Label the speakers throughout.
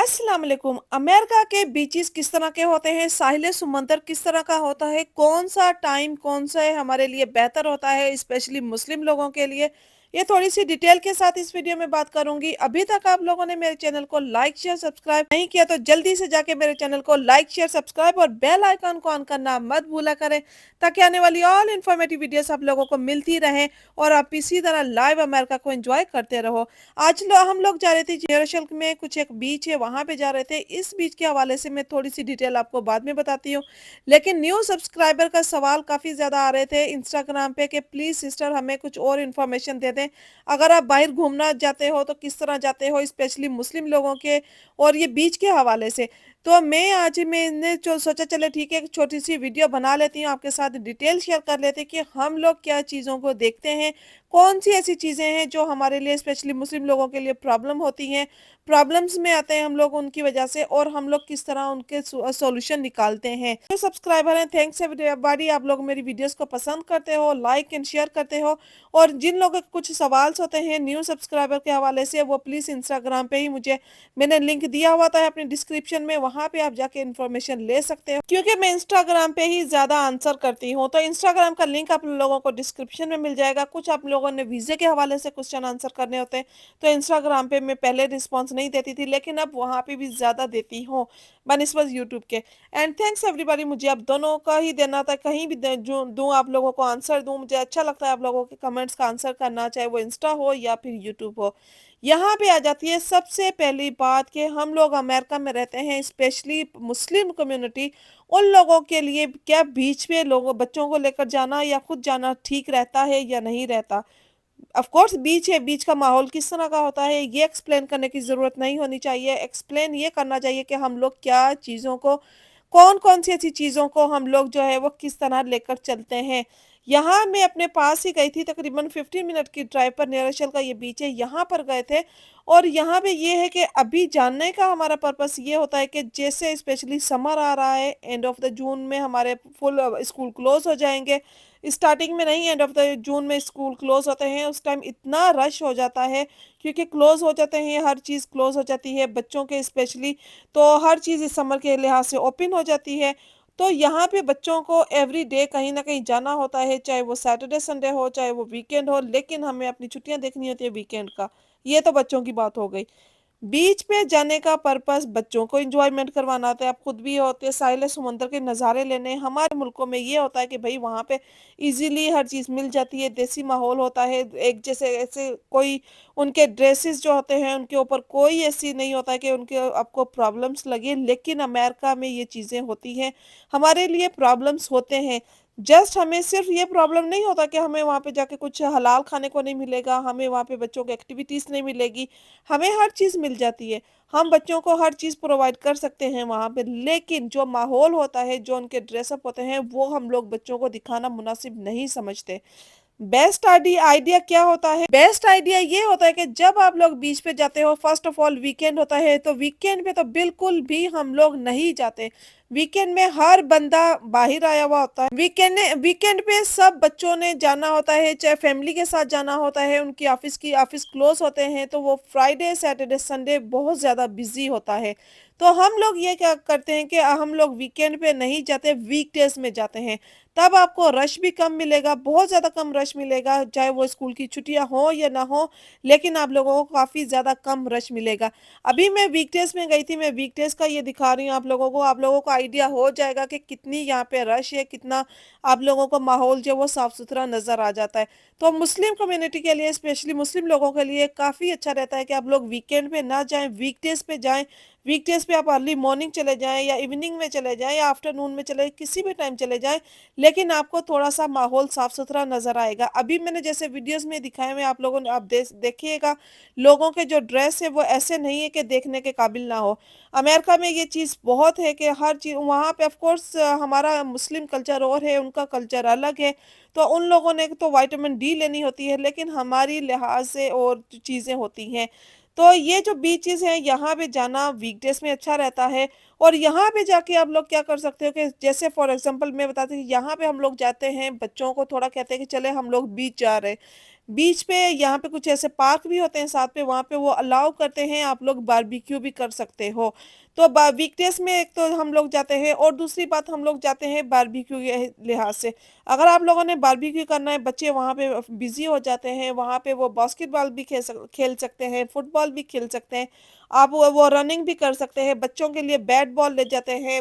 Speaker 1: अस्सलाम वालेकुम। अमेरिका के बीचेस किस तरह के होते हैं, साहिल समुंदर किस तरह का होता है, कौन सा टाइम कौन सा है हमारे लिए बेहतर होता है, स्पेशली मुस्लिम लोगों के लिए, ये थोड़ी सी डिटेल के साथ इस वीडियो में बात करूंगी। अभी तक आप लोगों ने मेरे चैनल को लाइक शेयर सब्सक्राइब नहीं किया तो जल्दी से जाके मेरे चैनल को लाइक शेयर सब्सक्राइब और बेल आइकन को ऑन करना मत भूला करें, ताकि आने वाली ऑल इन्फॉर्मेटिव वीडियोस आप लोगों को मिलती रहे और आप इसी तरह लाइव अमेरिका को एंजॉय करते रहो। हम लोग जा रहे थे जेरूसलम में, कुछ एक बीच है वहां पे जा रहे थे। इस बीच के हवाले से मैं थोड़ी सी डिटेल आपको बाद में बताती हूँ, लेकिन न्यू सब्सक्राइबर का सवाल काफी ज्यादा आ रहे थे इंस्टाग्राम पे कि प्लीज सिस्टर हमें कुछ और इन्फॉर्मेशन दे दें। अगर आप बाहर घूमना जाते हो तो किस तरह जाते हो, स्पेशली मुस्लिम लोगों के और ये बीच के हवाले से। तो मैंने जो सोचा चले ठीक है, एक छोटी सी वीडियो बना लेती हूँ, आपके साथ डिटेल शेयर कर लेते हैं कि हम लोग क्या चीज़ों को देखते हैं, कौन सी ऐसी चीज़ें हैं जो हमारे लिए स्पेशली मुस्लिम लोगों के लिए प्रॉब्लम होती हैं, प्रॉब्लम्स में आते हैं हम लोग उनकी वजह से, और हम लोग किस तरह उनके सॉल्यूशन निकालते हैं। जो सब्सक्राइबर हैं, थैंक्स एवरीबॉडी, आप लोग मेरी वीडियोस को पसंद करते हो, लाइक एंड शेयर करते हो। और जिन लोगों के कुछ सवाल होते हैं न्यू सब्सक्राइबर के हवाले से, वो प्लीज़ इंस्टाग्राम पे ही मुझे, मैंने लिंक दिया हुआ था अपनी डिस्क्रिप्शन में, वहां पे आप जाके इन्फॉर्मेशन ले सकते हो, क्योंकि मैं इंस्टाग्राम पे ही ज्यादा आंसर करती हूँ। तो इंस्टाग्राम का लिंक आप लोगों को डिस्क्रिप्शन में मिल जाएगा। कुछ आप लोगों ने वीजे के हवाले से क्वेश्चन आंसर करने होते हैं, तो इंस्टाग्राम पे मैं पहले रिस्पॉन्स नहीं देती थी, लेकिन अब वहां पे भी ज्यादा देती हूँ बनस्बत यूट्यूब के। एंड थैंक्स एवरीबॉडी, मुझे अब दोनों का ही देना था, कहीं भी जो दूं आप लोगों को आंसर दूं, मुझे अच्छा लगता है आप लोगों के कमेंट्स का आंसर करना, चाहे वो इंस्टा हो या फिर यूट्यूब हो। यहाँ पे आ जाती है सबसे पहली बात कि हम लोग अमेरिका में रहते हैं, स्पेशली मुस्लिम कम्युनिटी, उन लोगों के लिए क्या बीच में लोगों बच्चों को लेकर जाना या खुद जाना ठीक रहता है या नहीं रहता। ऑफ कोर्स बीच है, बीच का माहौल किस तरह का होता है ये एक्सप्लेन करने की ज़रूरत नहीं होनी चाहिए। एक्सप्लेन ये करना चाहिए कि हम लोग क्या चीज़ों को, कौन कौन सी ऐसी चीज़ों को हम लोग जो है वो किस तरह लेकर चलते हैं। यहाँ मैं अपने पास ही गई थी, तकरीबन 15 मिनट की ड्राइव पर नियरेशल का ये बीच है, यहाँ पर गए थे। और यहाँ पे ये है कि अभी जानने का हमारा पर्पस ये होता है कि जैसे स्पेशली समर आ रहा है, एंड ऑफ द जून में हमारे फुल स्कूल क्लोज हो जाएंगे। स्टार्टिंग में नहीं, एंड ऑफ द जून में स्कूल क्लोज होते हैं, उस टाइम इतना रश हो जाता है, क्योंकि क्लोज हो जाते हैं, हर चीज़ क्लोज हो जाती है बच्चों के स्पेशली। तो हर चीज़ इस समर के लिहाज से ओपन हो जाती है। तो यहाँ पे बच्चों को एवरी डे कहीं ना कहीं जाना होता है, चाहे वो सैटरडे संडे हो, चाहे वो वीकेंड हो, लेकिन हमें अपनी छुट्टियां देखनी होती है वीकेंड का। ये तो बच्चों की बात हो गई। बीच पे जाने का पर्पस बच्चों को एंजॉयमेंट करवाना होता है, आप खुद भी होते हैं साहिल समुंदर के नज़ारे लेने। हमारे मुल्कों में ये होता है कि भाई वहाँ पे इजीली हर चीज़ मिल जाती है, देसी माहौल होता है, एक जैसे ऐसे कोई उनके ड्रेसेस जो होते हैं उनके ऊपर कोई ऐसी नहीं होता है कि उनके आपको प्रॉब्लम्स लगे, लेकिन अमेरिका में ये चीज़ें होती हैं, हमारे लिए प्रॉब्लम्स होते हैं। जस्ट हमें सिर्फ ये प्रॉब्लम नहीं होता कि हमें वहाँ पे जाके कुछ हलाल खाने को नहीं मिलेगा, हमें वहाँ पे बच्चों को एक्टिविटीज़ नहीं मिलेगी, हमें हर चीज़ मिल जाती है, हम बच्चों को हर चीज़ प्रोवाइड कर सकते हैं वहाँ पे, लेकिन जो माहौल होता है, जो उनके ड्रेसअप होते हैं, वो हम लोग बच्चों को दिखाना मुनासिब नहीं समझते। बेस्ट आइडिया क्या होता है, बेस्ट आइडिया ये होता है कि जब आप लोग बीच पे जाते हो, फर्स्ट ऑफ ऑल वीकेंड होता है, तो वीकेंड पे तो बिल्कुल भी हम लोग नहीं जाते। वीकेंड में हर बंदा बाहर आया हुआ होता है, वीकेंड पे सब बच्चों ने जाना होता है, चाहे फैमिली के साथ जाना होता है, उनकी ऑफिस क्लोज होते हैं, तो वो फ्राइडे सैटरडे संडे बहुत ज़्यादा बिजी होता है। तो हम लोग ये क्या करते हैं कि हम लोग वीकेंड पे नहीं जाते, वीकडेज में जाते हैं। तब आपको रश भी कम मिलेगा, बहुत ज़्यादा कम रश मिलेगा, चाहे वो स्कूल की छुट्टियां हो या ना हो, लेकिन आप लोगों को काफ़ी ज़्यादा कम रश मिलेगा। अभी मैं वीकडेज में गई थी, मैं वीकडेज का ये दिखा रही हूँ आप लोगों को आइडिया हो जाएगा कि कितनी यहाँ पे रश है, कितना आप लोगों को माहौल जो है वो साफ़ सुथरा नज़र आ जाता है। तो मुस्लिम कम्युनिटी के लिए, स्पेशली मुस्लिम लोगों के लिए काफ़ी अच्छा रहता है कि आप लोग वीकेंड पे ना जाएं, वीकडेज पे जाएं। वीकडेज पे आप अर्ली मॉर्निंग चले जाएं या इवनिंग में चले जाएं या आफ्टरनून में चले, किसी भी टाइम चले जाएं, लेकिन आपको थोड़ा-सा माहौल साफ-सुथरा नज़र आएगा। अभी मैंने जैसे वीडियोज़ में दिखाए हुए आप लोगों ने, आप देखिएगा, लोगों के जो ड्रेस है वो ऐसे नहीं है कि देखने के काबिल ना हो। अमेरिका में ये चीज़ बहुत है कि हर चीज़ वहाँ पे ऑफ कोर्स हमारा मुस्लिम कल्चर और है, उनका कल्चर अलग है। तो उन लोगों ने तो विटामिन डी लेनी होती है, लेकिन हमारी लिहाज से और चीज़ें होती हैं। तो ये जो बीचेज़ हैं, यहाँ पे जाना वीकडेज़ में अच्छा रहता है। और यहाँ पे जाके आप लोग क्या कर सकते हो कि जैसे फॉर एग्जांपल मैं बताती हूँ, यहाँ पे हम लोग जाते हैं, बच्चों को थोड़ा कहते हैं कि चले हम लोग बीच जा रहे हैं। बीच पे यहाँ पे कुछ ऐसे पार्क भी होते हैं साथ में, वहाँ पे वो अलाउ करते हैं, आप लोग बारबेक्यू भी कर सकते हो। तो वीकडेज में एक तो हम लोग जाते हैं, और दूसरी बात हम लोग जाते हैं बारबेक्यू के लिहाज से। अगर आप लोगों ने बारबेक्यू करना है, बच्चे वहाँ पे बिजी हो जाते हैं, वहाँ पे वो बास्केटबॉल भी खेल सकते हैं, फुटबॉल भी खेल सकते हैं, आप वो रनिंग भी कर सकते हैं, बच्चों के लिए बैट बॉल ले जाते हैं,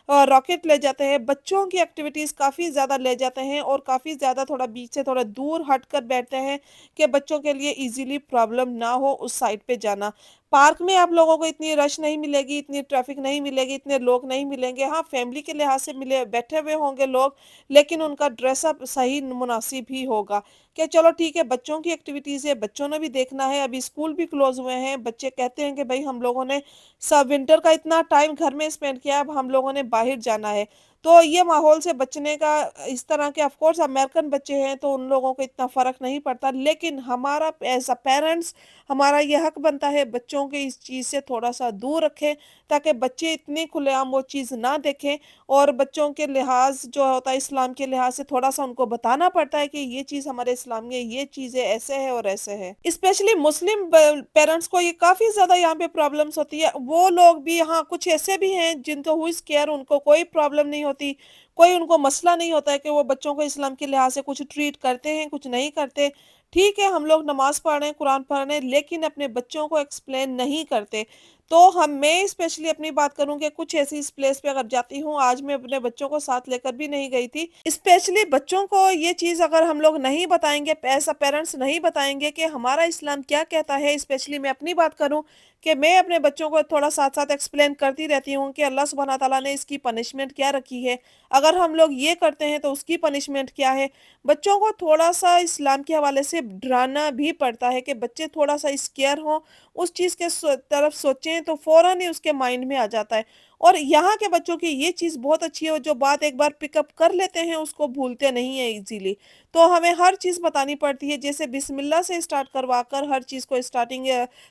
Speaker 1: रॉकेट ले जाते हैं, बच्चों की एक्टिविटीज़ काफ़ी ज़्यादा ले जाते हैं, और काफ़ी ज़्यादा थोड़ा बीच से थोड़ा दूर हटकर बैठते हैं कि बच्चों के लिए इजीली प्रॉब्लम ना हो उस साइड पे जाना। पार्क में आप लोगों को इतनी रश नहीं मिलेगी, इतनी ट्रैफिक नहीं मिलेगी, इतने लोग नहीं मिलेंगे। हाँ, फैमिली के लिहाज से मिले बैठे हुए होंगे लोग, लेकिन उनका ड्रेसअप सही मुनासिब ही होगा कि चलो ठीक है, बच्चों की एक्टिविटीज़ है, बच्चों ने भी देखना है, अभी स्कूल भी क्लोज हुए हैं, बच्चे कहते हैं कि भाई हम लोगों ने सब विंटर का इतना टाइम घर में स्पेंड किया, अब हम लोगों ने बाहर जाना है। तो ये माहौल से बचने का, इस तरह के ऑफ कोर्स अमेरिकन बच्चे हैं तो उन लोगों को इतना फ़र्क नहीं पड़ता, लेकिन हमारा एज़ अ पेरेंट्स हमारा ये हक बनता है बच्चों के इस चीज़ से थोड़ा-सा दूर रखें, ताकि बच्चे इतने खुलेआम वो चीज़ ना देखें, और बच्चों के लिहाज़ जो होता है इस्लाम के लिहाज़ से थोड़ा-सा उनको बताना पड़ता है कि ये चीज़ हमारे इस्लाम में ये चीज़ें ऐसे है और ऐसे है। स्पेशली मुस्लिम पेरेंट्स को ये काफ़ी ज़्यादा यहाँ पे प्रॉब्लम्स होती है। वो लोग भी, हाँ, कुछ ऐसे भी हैं जिनको हु इज़ केयर, उनको कोई प्रॉब्लम नहीं होती, कोई उनको मसला नहीं होता है कि वो बच्चों को इस्लाम के लिहाज़ से कुछ ट्रीट करते हैं, कुछ नहीं करते। ठीक है, हम लोग नमाज़ पढ़ रहे हैं, कुरान पढ़ रहे हैं, लेकिन अपने बच्चों को एक्सप्लेन नहीं करते। तो हम मैं स्पेशली अपनी बात करूँ कि कुछ ऐसी इस प्लेस पे अगर जाती हूँ, आज मैं अपने बच्चों को साथ लेकर भी नहीं गई थी। स्पेशली बच्चों को ये चीज़ अगर हम लोग नहीं बताएँगे, एज़ अ पेरेंट्स नहीं बताएँगे कि हमारा इस्लाम क्या कहता है, स्पेशली मैं अपनी बात करूँ कि मैं अपने बच्चों को थोड़ा साथ-साथ एक्सप्लेन करती रहती हूँ कि अल्लाह सुब्हाना तआला ने इसकी पनिशमेंट क्या रखी है। अगर हम लोग ये करते हैं तो उसकी पनिशमेंट क्या है। बच्चों को थोड़ा-सा इस्लाम के हवाले से डराना भी पड़ता है कि बच्चे थोड़ा-सा स्केयर हों, उस चीज़ के तरफ सोचें तो फ़ौरन ही उसके माइंड में आ जाता है। और यहाँ के बच्चों की ये चीज़ बहुत अच्छी है, जो बात एक बार पिकअप कर लेते हैं उसको भूलते नहीं हैं ईज़िली। तो हमें हर चीज़ बतानी पड़ती है, जैसे बिस्मिल्लाह से स्टार्ट करवा कर हर चीज़ को स्टार्टिंग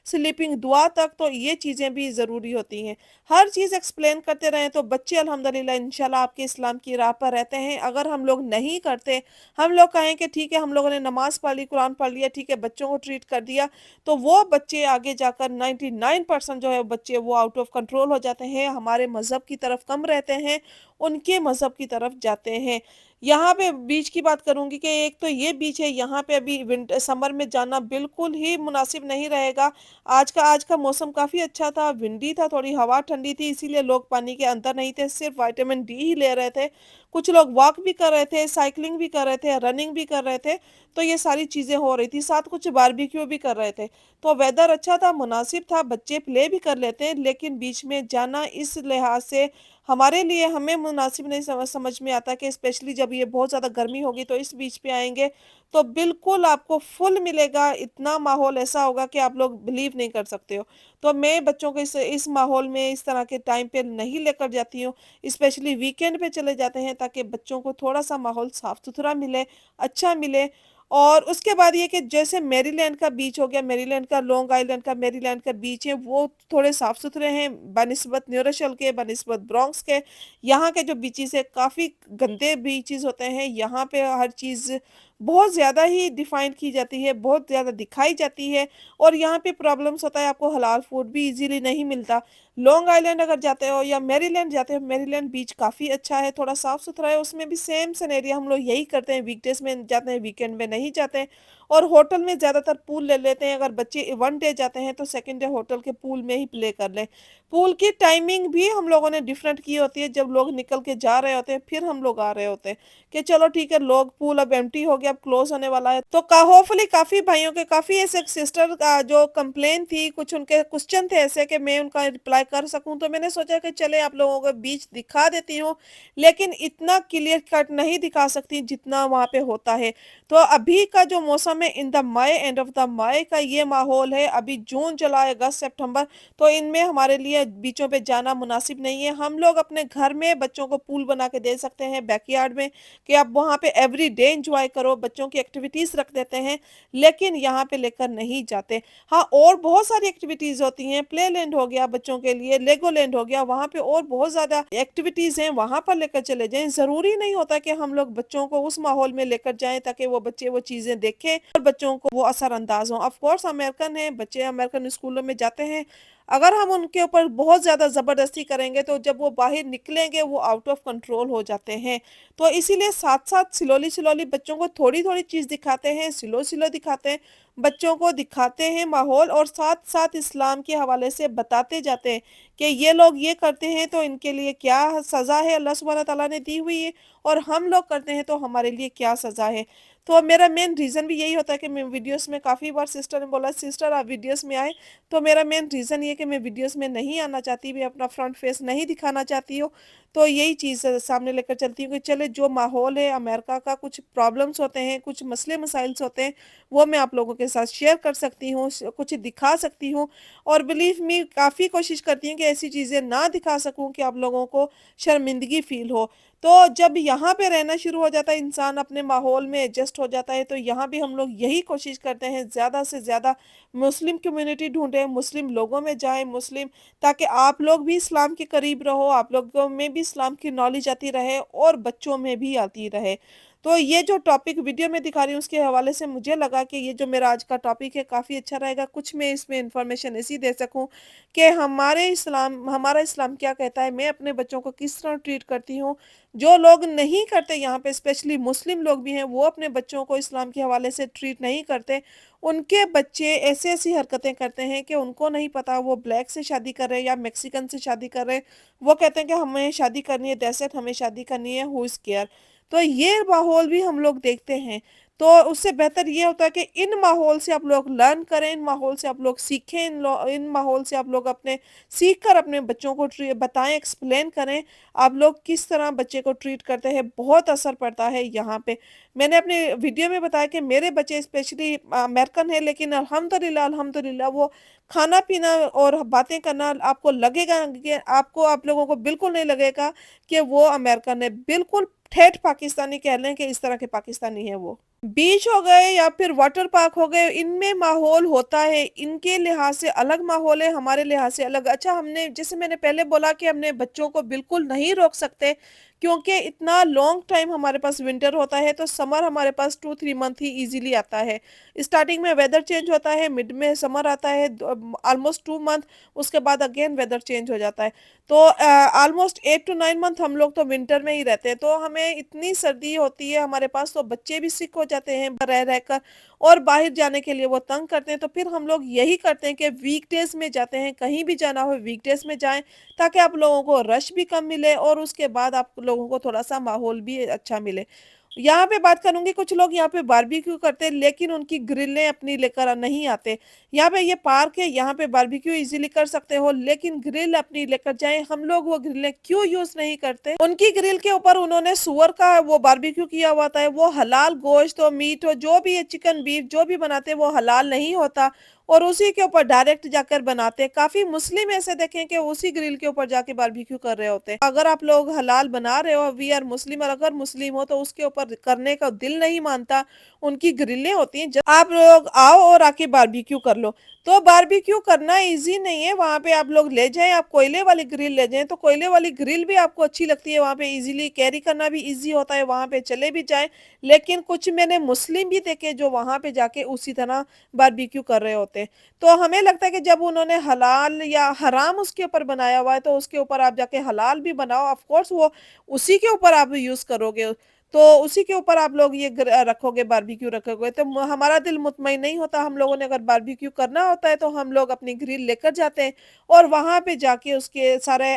Speaker 1: स्लीपिंग दुआ तक, तो ये चीज़ें भी ज़रूरी होती हैं। हर चीज़ एक्सप्लेन करते रहें तो बच्चे अल्हम्दुलिल्लाह इंशाल्लाह आपके इस्लाम की राह पर रहते हैं। अगर हम लोग नहीं करते, हम लोग कहें कि ठीक है हम लोगों ने नमाज़ पढ़ ली, कुरान पढ़ लिया, ठीक है बच्चों को ट्रीट कर दिया, तो वो बच्चे आगे जाकर 99% जो है बच्चे वो आउट ऑफ कंट्रोल हो जाते हैं, हमारे मज़हब की तरफ कम रहते हैं, उनके मज़हब की तरफ जाते हैं। यहाँ पे बीच की बात करूँगी कि एक तो ये बीच है, यहाँ पे अभी समर में जाना बिल्कुल ही मुनासिब नहीं रहेगा। आज का मौसम काफ़ी अच्छा था, विंडी था, थोड़ी हवा ठंडी थी, इसीलिए लोग पानी के अंदर नहीं थे, सिर्फ़ विटामिन डी ही ले रहे थे। कुछ लोग वॉक भी कर रहे थे, साइक्लिंग भी कर रहे थे, रनिंग भी कर रहे थे, तो ये सारी चीज़ें हो रही थी, साथ कुछ बारबेक्यू भी कर रहे थे। तो वेदर अच्छा था, मुनासिब था, बच्चे प्ले भी कर लेते हैं, लेकिन बीच में जाना इस लिहाज से हमारे लिए हमें मुनासिब नहीं समझ में आता कि स्पेशली जब ये बहुत ज़्यादा गर्मी होगी तो इस बीच पे आएँगे, तो बिल्कुल आपको फुल मिलेगा, इतना माहौल ऐसा होगा कि आप लोग बिलीव नहीं कर सकते हो। तो मैं बच्चों को इस माहौल में, इस तरह के टाइम पे नहीं लेकर जाती हूँ, स्पेशली वीकेंड पे चले जाते हैं ताकि बच्चों को थोड़ा-सा माहौल साफ-सुथरा मिले, अच्छा मिले। और उसके बाद ये कि जैसे मैरीलैंड का बीच हो गया, मैरीलैंड का, लॉन्ग आइलैंड का, मैरीलैंड का बीच है, वो थोड़े साफ-सुथरे हैं बनिस्बत न्यू रोचेल के, बनिस्बत ब्रोंक्स के। यहाँ के जो बीचेज़ हैं, काफ़ी गंदे बीचेज़ होते हैं। यहाँ पे हर चीज़ बहुत ज़्यादा ही डिफ़ाइन की जाती है, बहुत ज़्यादा दिखाई जाती है, और यहाँ पे प्रॉब्लम्स होता है, आपको हलाल फूड भी ईज़िली नहीं मिलता। लॉन्ग आइलैंड अगर जाते हो या मैरीलैंड जाते हो, मैरीलैंड बीच काफ़ी अच्छा है, थोड़ा साफ-सुथरा है, उसमें भी सेम सिनेरियो हम लोग यही करते हैं, वीकडेज़ में जाते हैं, वीकेंड में नहीं जाते। और होटल में ज़्यादातर पूल ले लेते हैं, अगर बच्चे वन डे जाते हैं तो सेकंड डे होटल के पूल में ही प्ले कर लें। पूल की टाइमिंग भी हम लोगों ने डिफरेंट की होती है, जब लोग निकल के जा रहे होते हैं, फिर हम लोग आ रहे होते हैं कि चलो ठीक है, लोग पूल अब एम्प्टी हो गया, अब क्लोज़ होने वाला है। तो का होपफुली काफ़ी भाइयों के, काफ़ी ऐसे सिस्टर का जो कंप्लेन थी, कुछ उनके क्वेश्चन थे ऐसे कि मैं उनका रिप्लाई कर सकूँ, तो मैंने सोचा कि चले आप लोगों को बीच दिखा देती हूँ, लेकिन इतना क्लियर कट नहीं दिखा सकती जितना वहाँ पे होता है। तो अभी का जो मौसम है, in the May, end of the May का ये माहौल है, अभी जून, जुलाई, अगस्त, सितंबर, तो इनमें हमारे लिए बीचों पे जाना मुनासिब नहीं है। हम लोग अपने घर में बच्चों को पूल बना के दे सकते हैं बैकयार्ड में, कि आप वहाँ पे एवरी डे एंजॉय करो, बच्चों की एक्टिविटीज़ रख देते हैं, लेकिन यहाँ पे लेकर नहीं जाते। हाँ, और बहुत सारी एक्टिविटीज़ होती हैं, प्ले लैंड हो गया बच्चों के लिए, लेगो लैंड हो गया, वहाँ पे और बहुत ज़्यादा एक्टिविटीज़ हैं, वहाँ पर लेकर चले जाएँ। ज़रूरी नहीं होता कि हम लोग बच्चों को उस माहौल में लेकर जाएँ ताकि वो बच्चे वो चीज़ें देखें, और बच्चों को वो असरअंदाज हों। ऑफ कोर्स अमेरिकन हैं, बच्चे अमेरिकन स्कूलों में जाते हैं। अगर हम उनके ऊपर बहुत ज़्यादा ज़बरदस्ती करेंगे तो जब वो बाहर निकलेंगे वो आउट ऑफ कंट्रोल हो जाते हैं। तो इसीलिए साथ-साथ स्लोली-स्लोली बच्चों को थोड़ी-थोड़ी चीज़ दिखाते हैं, स्लो-स्लो दिखाते हैं, बच्चों को दिखाते हैं माहौल और साथ-साथ इस्लाम के हवाले से बताते जाते हैं कि ये लोग ये करते हैं तो इनके लिए क्या सज़ा है अल्लाह सुब्हाना तआला ने दी हुई है और हम लोग करते हैं तो हमारे लिए क्या सज़ा है। तो मेरा मेन रीज़न भी यही होता है कि मैं वीडियोज़ में काफ़ी बार सिस्टर ने बोला सिस्टर आप वीडियोज़ में आएँ, तो मेरा मेन रीज़न ये है कि मैं वीडियोज़ में नहीं आना चाहती, मैं अपना फ्रंट फेस नहीं दिखाना चाहती हूँ। तो यही चीज़ सामने लेकर चलती हूँ कि चले जो माहौल है अमेरिका का, कुछ प्रॉब्लम्स होते हैं, कुछ मसले मसाइल्स होते हैं, वो मैं आप लोगों के साथ शेयर कर सकती हूँ, कुछ दिखा सकती हूँ और बिलीव मी काफ़ी कोशिश करती हूँ कि ऐसी चीज़ें ना दिखा सकूँ कि आप लोगों को शर्मिंदगी फ़ील हो। तो जब यहाँ पे रहना शुरू हो जाता है इंसान अपने माहौल में एडजस्ट हो जाता है, तो यहाँ भी हम लोग यही कोशिश करते हैं ज़्यादा से ज़्यादा मुस्लिम कम्युनिटी ढूँढें, मुस्लिम लोगों में जाएँ, मुस्लिम ताकि आप लोग भी इस्लाम के करीब रहो, आप लोगों में भी इस्लाम की नॉलेज आती रहे और बच्चों में भी आती रहे। तो ये जो टॉपिक वीडियो में दिखा रही हूँ उसके हवाले से मुझे लगा कि ये जो मेरा आज का टॉपिक है काफ़ी अच्छा रहेगा। कुछ मैं इसमें इन्फॉर्मेशन ऐसी दे सकूँ कि हमारा इस्लाम क्या कहता है, मैं अपने बच्चों को किस तरह ट्रीट करती हूँ। जो लोग नहीं करते यहाँ पे स्पेशली मुस्लिम लोग भी हैं, वो अपने बच्चों को इस्लाम के हवाले से ट्रीट नहीं करते। उनके बच्चे ऐसी-ऐसी हरकतें करते हैं कि उनको नहीं पता वो ब्लैक से शादी कर रहे हैं या मेक्सिकन से शादी कर रहे हैं। वो कहते हैं कि हमें शादी करनी है, दैट्स इट हमें शादी करनी है, हू इज़ केयर। तो ये माहौल भी हम लोग देखते हैं। तो उससे बेहतर ये होता है कि इन माहौल से आप लोग लर्न करें, इन माहौल से आप लोग सीखें, इन माहौल से आप लोग अपने सीख कर अपने बच्चों को बताएँ, एक्सप्लेन करें, आप लोग किस तरह बच्चे को ट्रीट करते हैं, बहुत असर पड़ता है यहाँ पे। मैंने अपने वीडियो में बताया कि मेरे बच्चे स्पेशली अमेरिकन हैं, लेकिन अल्हम्दुलिल्लाह अल्हम्दुलिल्लाह वो खाना-पीना और बातें करना आपको लगेगा कि आपको आप लोगों को बिल्कुल नहीं लगेगा कि वो अमेरिकन है। बिल्कुल ठेठ पाकिस्तानी कह लें कि इस तरह के पाकिस्तानी हैं वो। बीच हो गए या फिर वाटर पार्क हो गए, इनमें माहौल होता है, इनके लिहाज से अलग माहौल है, हमारे लिहाज से अलग। अच्छा हमने जैसे मैंने पहले बोला कि हमने बच्चों को बिल्कुल नहीं रोक सकते, क्योंकि इतना लॉन्ग टाइम हमारे पास विंटर होता है, तो समर हमारे पास 2-3 मंथ ही ईज़िली आता है। स्टार्टिंग में वेदर चेंज होता है, मिड में समर आता है, ऑलमोस्ट 2 मंथ, उसके बाद अगेन वेदर चेंज हो जाता है। तो ऑलमोस्ट 8 टू 9 मंथ हम लोग तो विंटर में ही रहते हैं, तो हमें इतनी सर्दी होती है हमारे पास, तो बच्चे भी सिक हो जाते हैं रह रहकर और बाहर जाने के लिए वो तंग करते हैं। तो फिर हम लोग यही करते हैं कि वीकडेज़ में जाते हैं, कहीं भी जाना हो वीकडेज़ में जाएँ, ताकि आप लोगों को रश भी कम मिले और उसके बाद आप लोगों को थोड़ा-सा माहौल भी अच्छा मिले। यहाँ पे बात करूँगी, कुछ लोग यहाँ पे बारबेक्यू करते हैं, लेकिन उनकी ग्रिलें अपनी लेकर नहीं आते। यहाँ पे ये पार्क है, यहाँ पे बारबेक्यू इज़िली कर सकते हो, लेकिन ग्रिल अपनी लेकर जाएँ। हम लोग वो ग्रिलें क्यों यूज़ नहीं करते? उनकी ग्रिल के ऊपर उन्होंने सूअर का वो बारबेक्यू किया हुआ होता है, वो हलाल गोश्त हो, मीट हो, जो भी है चिकन, बीफ जो भी बनाते हैं वो हलाल नहीं होता और उसी के ऊपर डायरेक्ट जाकर बनाते हैं। काफ़ी मुस्लिम ऐसे देखे हैं कि उसी ग्रिल के ऊपर जाके बारबेक्यू कर रहे होते हैं। अगर आप लोग हलाल बना रहे हो, वी आर मुस्लिम, और अगर मुस्लिम हो तो उसके ऊपर करने का दिल नहीं मानता, उनकी ग्रिलें होती हैं, जब आप लोग आओ और आके बारबेक्यू कर लो। तो बारबेक्यू करना ईज़ी नहीं है, वहाँ पे आप लोग ले जाएँ, आप कोयले वाली ग्रिल ले जाएँ, तो कोयले वाली ग्रिल भी आपको अच्छी लगती है, वहाँ पे ईज़िली कैरी करना भी ईज़ी होता है, वहाँ पे चले भी जाएँ। लेकिन कुछ मैंने मुस्लिम भी देखे जो वहाँ पे जाके उसी तरह बारबेक्यू कर रहे होते हैं। तो हमें लगता है कि जब उन्होंने हलाल या हराम उसके ऊपर बनाया हुआ है, तो उसके ऊपर आप जाके हलाल भी बनाओ, ऑफ कोर्स वो उसी के ऊपर आप यूज़ करोगे। तो उसी के ऊपर आप लोग ये रखोगे, बारबेक्यू रखोगे, तो हमारा दिल मुतमईन नहीं होता। हम लोगों ने अगर बारबेक्यू करना होता है तो हम लोग अपनी ग्रिल लेकर जाते हैं और वहाँ पे जाके उसके सारे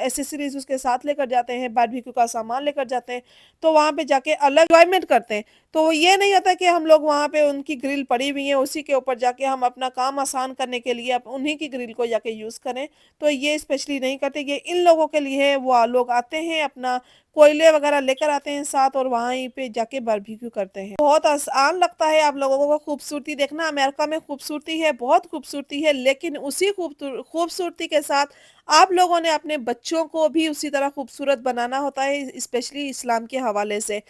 Speaker 1: एसेसरीज उसके साथ लेकर जाते हैं, बारबेक्यू का सामान लेकर जाते हैं, तो वहाँ पे जाके अलग एंजॉयमेंट करते हैं। तो ये नहीं होता कि हम लोग वहाँ पे उनकी ग्रिल पड़ी हुई है, उसी के ऊपर जाके हम अपना काम आसान करने के लिए उन्हीं की ग्रिल को जाके यूज़ करें, तो ये स्पेशली नहीं करते। ये इन लोगों के लिए है, वो लोग आते हैं अपना कोयले वगैरह लेकर आते हैं साथ और वहीं पे जाके बारबेक्यू करते हैं। बहुत आसान लगता है आप लोगों को खूबसूरती देखना, अमेरिका में खूबसूरती है, बहुत खूबसूरती है, लेकिन उसी खूबसूरती के साथ आप लोगों ने अपने बच्चों को भी उसी तरह खूबसूरत बनाना होता है, स्पेशली इस्लाम के हवाले से।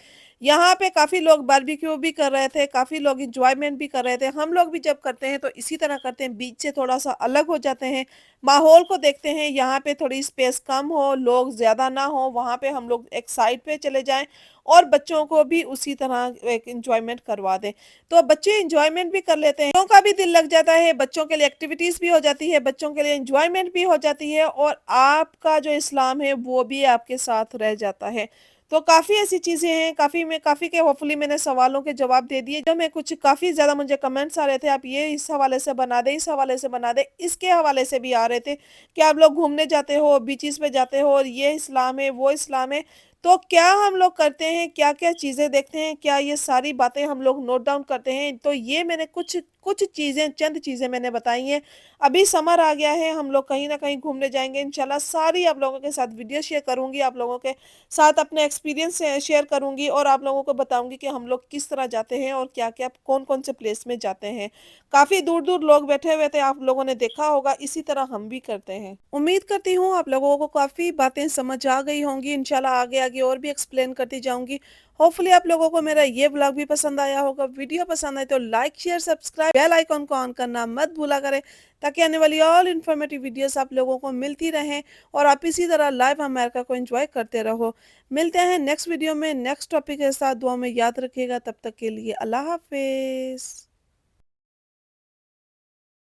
Speaker 1: यहाँ पे काफ़ी लोग बारबेक्यू भी कर रहे थे, काफ़ी लोग एन्जॉयमेंट भी कर रहे थे। हम लोग भी जब करते हैं तो इसी तरह करते हैं, बीच से थोड़ा-सा अलग हो जाते हैं, माहौल को देखते हैं, यहाँ पे थोड़ी स्पेस कम हो, लोग ज़्यादा ना हो, वहाँ पे हम लोग एक साइड पे चले जाएँ और बच्चों को भी उसी तरह एक एन्जॉयमेंट करवा दें। तो बच्चे एन्जॉयमेंट भी कर लेते हैं, बच्चों का भी दिल लग जाता है, बच्चों के लिए एक्टिविटीज़ भी हो जाती है, बच्चों के लिए एन्जॉयमेंट भी हो जाती है और आपका जो इस्लाम है वो भी आपके साथ रह जाता है। तो काफ़ी ऐसी चीज़ें हैं, काफ़ी के होपफुली मैंने सवालों के जवाब दे दिए। जो मैं कुछ काफ़ी ज़्यादा मुझे कमेंट्स आ रहे थे, आप ये इस हवाले से बना दें, इस हवाले से बना दें, इसके हवाले से भी आ रहे थे कि आप लोग घूमने जाते हो, बीचेज़ पे जाते हो और ये इस्लाम है, वो इस्लाम है। तो क्या हम लोग करते हैं, क्या-क्या चीज़ें देखते हैं, क्या ये सारी बातें हम लोग नोट डाउन करते हैं? तो ये मैंने कुछ कुछ चीज़ें, चंद चीज़ें मैंने बताई हैं। अभी समर आ गया है, हम लोग कहीं न कहीं घूमने जाएँगे इंशाल्लाह, सारी आप लोगों के साथ वीडियो शेयर करूँगी, आप लोगों के साथ अपने एक्सपीरियंस शेयर करूँगी और आप लोगों को बताऊँगी कि हम लोग किस तरह जाते हैं और क्या-क्या कौन-कौन से प्लेस में जाते हैं। काफ़ी दूर-दूर लोग बैठे हुए थे, आप लोगों ने देखा होगा, इसी तरह हम भी करते हैं। उम्मीद करती हूँ आप लोगों को काफ़ी बातें समझ आ गई होंगी, इंशाल्लाह आगे-आगे और भी एक्सप्लेन करती जाऊँगी। होपफुली आप लोगों को मेरा ये व्लॉग भी पसंद आया होगा। वीडियो पसंद आए तो like, share, subscribe, bell icon को ऑन करना मत भूला करें, ताकि आने वाली ऑल इन्फॉर्मेटिव वीडियोज़ आप लोगों को मिलती रहें और आप इसी तरह लाइव अमेरिका को एन्जॉय करते रहो। मिलते हैं नेक्स्ट वीडियो में नेक्स्ट टॉपिक के साथ। दुआ में याद रखिएगा। तब तक के लिए अल्लाह हाफ़िज़।